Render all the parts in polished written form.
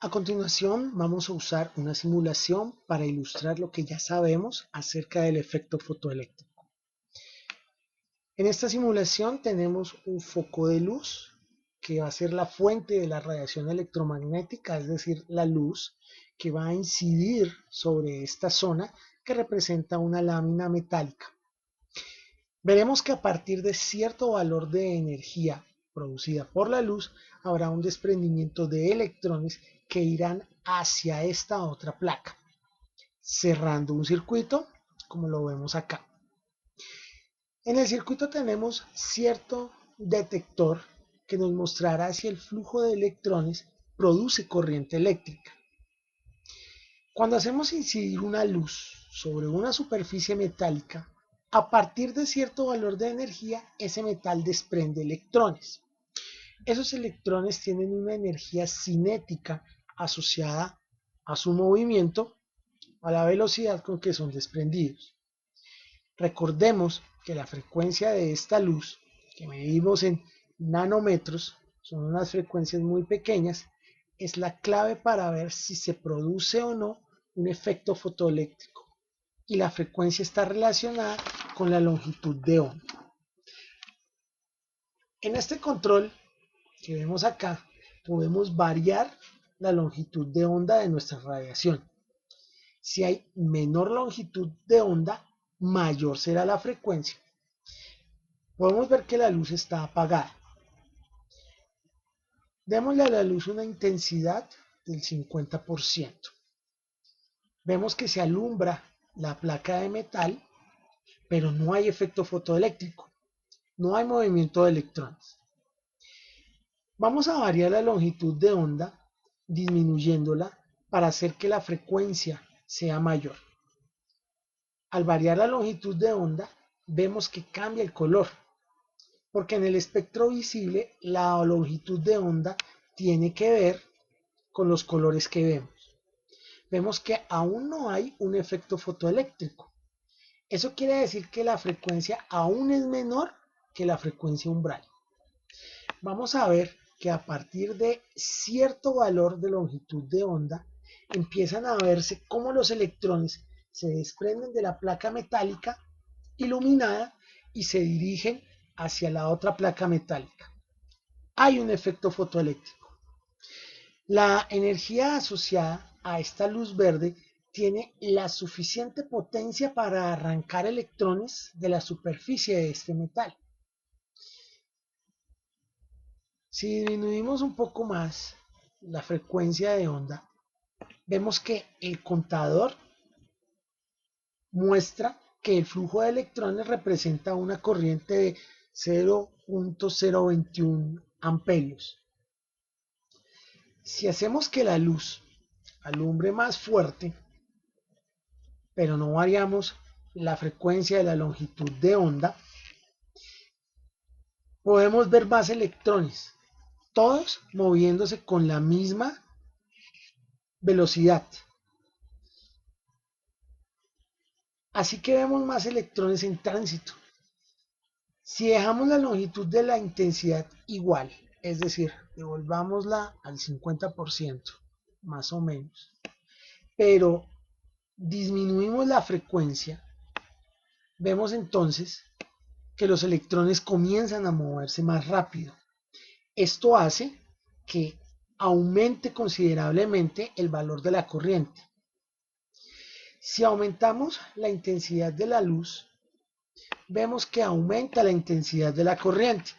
A continuación vamos a usar una simulación para ilustrar lo que ya sabemos acerca del efecto fotoeléctrico. En esta simulación tenemos un foco de luz que va a ser la fuente de la radiación electromagnética, es decir, la luz que va a incidir sobre esta zona que representa una lámina metálica. Veremos que a partir de cierto valor de energía producida por la luz, habrá un desprendimiento de electrones que irán hacia esta otra placa, cerrando un circuito, como lo vemos acá. En el circuito tenemos cierto detector que nos mostrará si el flujo de electrones produce corriente eléctrica. Cuando hacemos incidir una luz sobre una superficie metálica, a partir de cierto valor de energía, ese metal desprende electrones. Esos electrones tienen una energía cinética asociada a su movimiento, a la velocidad con que son desprendidos. Recordemos que la frecuencia de esta luz, que medimos en nanómetros, son unas frecuencias muy pequeñas, es la clave para ver si se produce o no un efecto fotoeléctrico. Y la frecuencia está relacionada con la longitud de onda. En este control que vemos acá, podemos variar la longitud de onda de nuestra radiación. Si hay menor longitud de onda, mayor será la frecuencia. Podemos ver que la luz está apagada. Démosle a la luz una intensidad del 50%. Vemos que se alumbra la placa de metal, pero no hay efecto fotoeléctrico. No hay movimiento de electrones. Vamos a variar la longitud de onda disminuyéndola para hacer que la frecuencia sea mayor. Al variar la longitud de onda, vemos que cambia el color, porque en el espectro visible la longitud de onda tiene que ver con los colores que vemos. Vemos que aún no hay un efecto fotoeléctrico. Eso quiere decir que la frecuencia aún es menor que la frecuencia umbral. Vamos a ver que a partir de cierto valor de longitud de onda empiezan a verse cómo los electrones se desprenden de la placa metálica iluminada y se dirigen hacia la otra placa metálica. Hay un efecto fotoeléctrico. La energía asociada a esta luz verde tiene la suficiente potencia para arrancar electrones de la superficie de este metal. Si disminuimos un poco más la frecuencia de onda, vemos que el contador muestra que el flujo de electrones representa una corriente de 0.021 amperios. Si hacemos que la luz alumbre más fuerte, pero no variamos la frecuencia de la longitud de onda, podemos ver más electrones, todos moviéndose con la misma velocidad. Así que vemos más electrones en tránsito. Si dejamos la longitud de la intensidad igual, es decir, devolvámosla al 50%, más o menos, pero disminuimos la frecuencia, vemos entonces que los electrones comienzan a moverse más rápido. Esto hace que aumente considerablemente el valor de la corriente. Si aumentamos la intensidad de la luz, vemos que aumenta la intensidad de la corriente.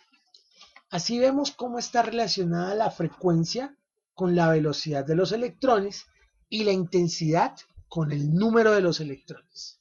Así vemos cómo está relacionada la frecuencia con la velocidad de los electrones y la intensidad con el número de los electrones.